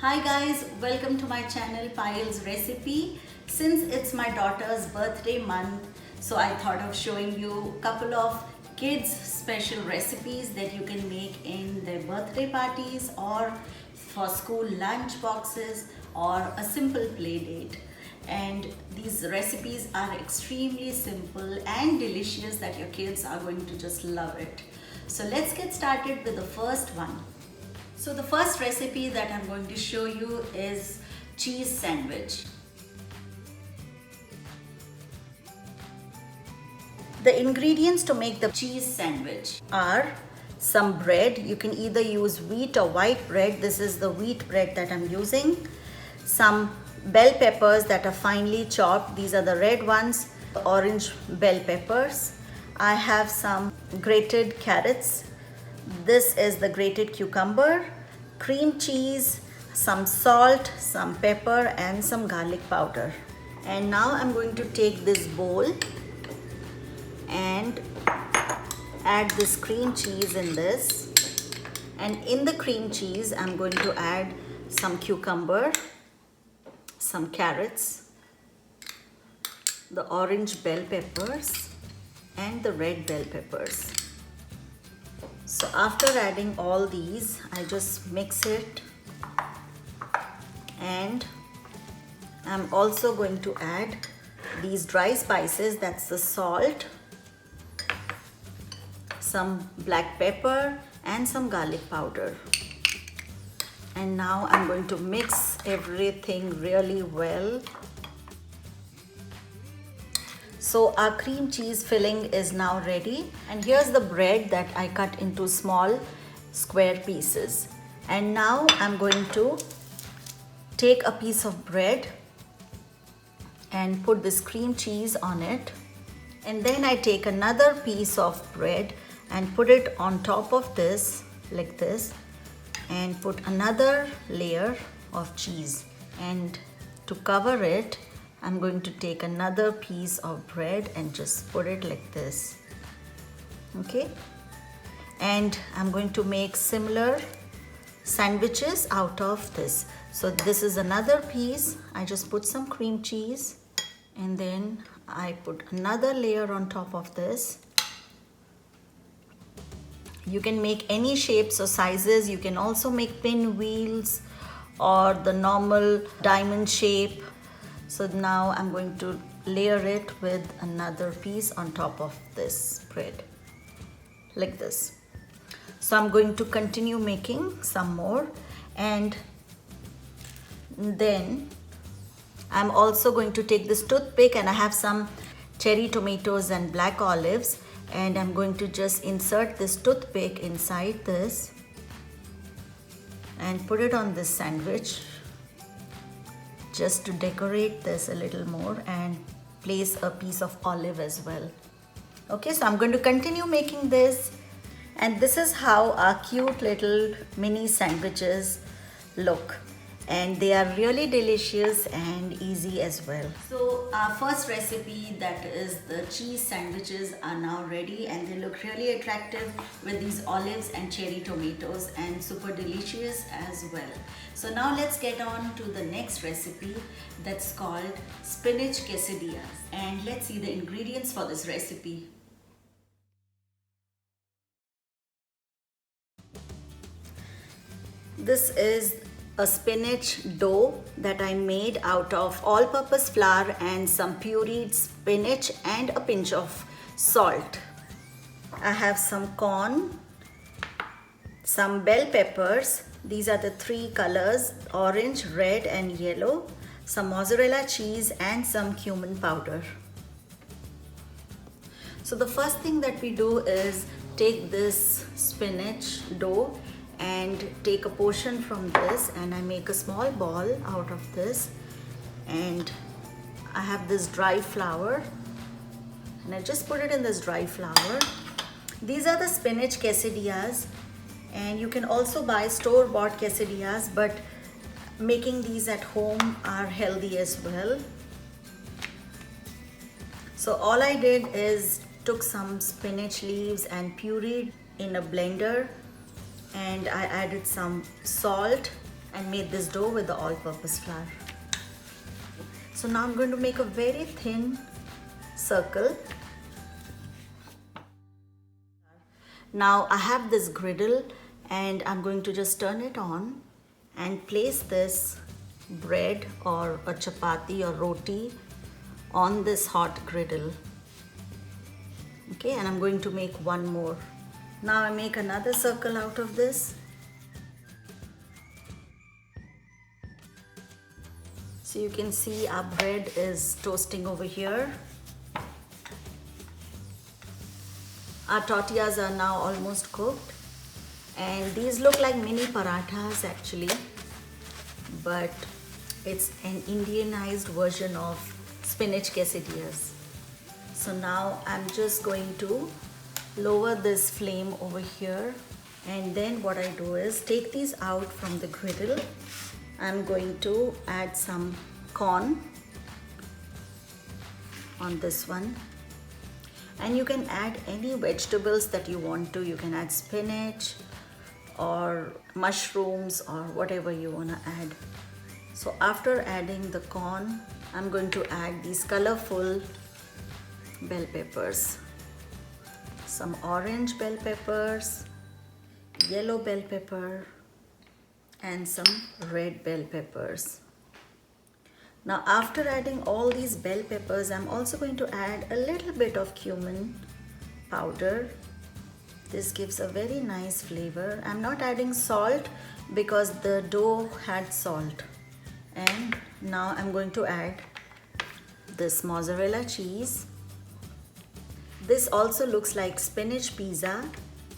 Hi guys, welcome to my channel Payal's Recipe. Since it's my daughter's birthday month, so I thought of showing you a couple of kids special recipes that you can make in their birthday parties or for school lunch boxes or a simple play date. And these recipes are extremely simple and delicious that your kids are going to just love it. So let's get started with the first one. So the first recipe that I'm going to show you is cheese sandwich. The ingredients to make the cheese sandwich are some bread. You can either use wheat or white bread. This is the wheat bread that I'm using. Some bell peppers that are finely chopped. These are the red ones, the orange bell peppers. I have some grated carrots. This is the grated cucumber, cream cheese, some salt, some pepper and some garlic powder. And now I'm going to take this bowl and add this cream cheese in this. And in the cream cheese, I'm going to add some cucumber, some carrots, the orange bell peppers and the red bell peppers. So after adding all these, I just mix it, and I'm also going to add these dry spices. That's the salt, some black pepper and some garlic powder. And now I'm going to mix everything really well. So our cream cheese filling is now ready, and here's the bread that I cut into small square pieces. And now I'm going to take a piece of bread and put this cream cheese on it, and then I take another piece of bread and put it on top of this like this, and put another layer of cheese, and to cover it I'm going to take another piece of bread and just put it like this. Okay, and I'm going to make similar sandwiches out of this. So this is another piece. I just put some cream cheese and then I put another layer on top of this. You can make any shapes or sizes. You can also make pinwheels or the normal diamond shape. So now I'm going to layer it with another piece on top of this bread, like this. So I'm going to continue making some more, and then I'm also going to take this toothpick, and I have some cherry tomatoes and black olives, and I'm going to just insert this toothpick inside this and put it on this sandwich, just to decorate this a little more, and place a piece of olive as well. Okay, so I'm going to continue making this, and this is how our cute little mini sandwiches look, and they are really delicious and easy as well. So our first recipe, that is the cheese sandwiches, are now ready, and they look really attractive with these olives and cherry tomatoes, and super delicious as well. So now let's get on to the next recipe, that's called spinach quesadillas, and let's see the ingredients for this recipe. This is a spinach dough that I made out of all-purpose flour and some pureed spinach and a pinch of salt. I have some corn, some bell peppers. These are the three colors, orange, red and yellow, some mozzarella cheese and some cumin powder. So the first thing that we do is take this spinach dough and take a portion from this, and I make a small ball out of this, and I have this dry flour, and I just put it in this dry flour. These are the spinach quesadillas, and you can also buy store-bought quesadillas, but making these at home are healthy as well. So all I did is took some spinach leaves and pureed in a blender, and I added some salt and made this dough with the all-purpose flour. So now I'm going to make a very thin circle. Now I have this griddle and I'm going to just turn it on and place this bread or a chapati or roti on this hot griddle. Okay, and I'm going to make one more. Now I make another circle out of this. So you can see our bread is toasting over here. Our tortillas are now almost cooked, and these look like mini parathas actually, but it's an Indianized version of spinach quesadillas. So now I'm just going to lower this flame over here, and then what I do is take these out from the griddle. I'm going to add some corn on this one, and you can add any vegetables that you want to. You can add spinach or mushrooms or whatever you want to add. So after adding the corn, I'm going to add these colorful bell peppers, some orange bell peppers, yellow bell pepper, and some red bell peppers. Now after adding all these bell peppers, I'm also going to add a little bit of cumin powder. This gives a very nice flavor. I'm not adding salt because the dough had salt. And now I'm going to add this mozzarella cheese. This also looks like spinach pizza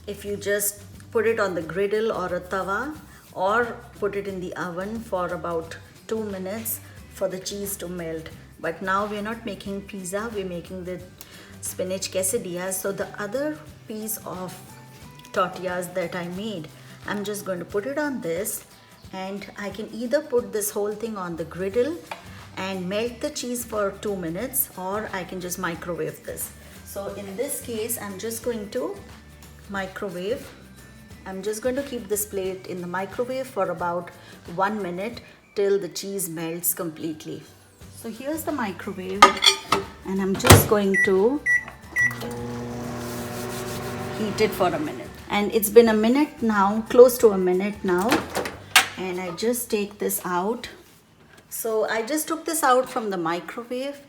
if you just put it on the griddle or a tawa, or put it in the oven for about 2 minutes for the cheese to melt. But now we're not making pizza, we're making the spinach quesadillas. So the other piece of tortillas that I made, I'm just going to put it on this, and I can either put this whole thing on the griddle and melt the cheese for 2 minutes, or I can just microwave this. So in this case, I'm just going to microwave. I'm just going to keep this plate in the microwave for about 1 minute till the cheese melts completely. So here's the microwave, and I'm just going to heat it for a minute. And it's been a minute now, close to a minute now, and I just take this out. So I just took this out from the microwave,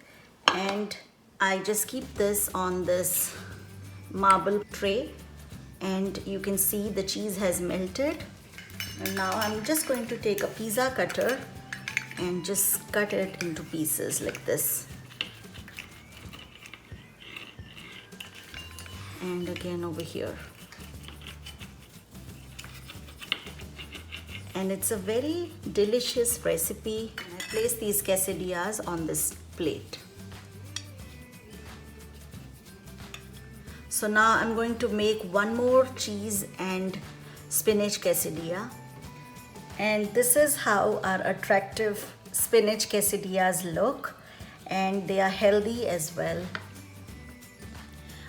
and I just keep this on this marble tray, and you can see the cheese has melted. And now I'm just going to take a pizza cutter and just cut it into pieces like this. And again over here. And it's a very delicious recipe. I place these quesadillas on this plate. So now I'm going to make one more cheese and spinach quesadilla. And this is how our attractive spinach quesadillas look, and they are healthy as well.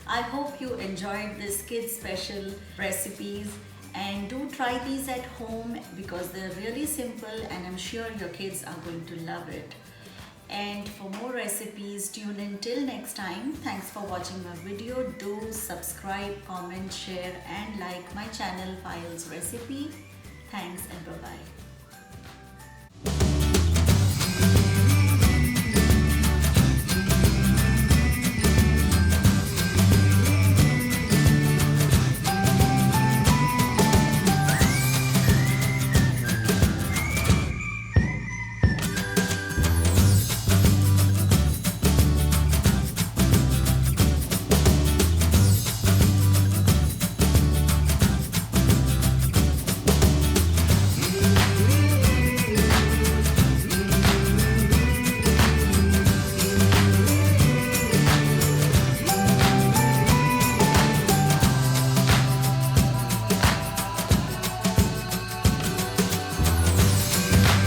I hope you enjoyed this kids special recipes, and do try these at home because they're really simple, and I'm sure your kids are going to love it. And for more recipes, tune in till next time. Thanks for watching my video. Do subscribe, comment, share and like my channel Payal's Recipe. Thanks and bye-bye.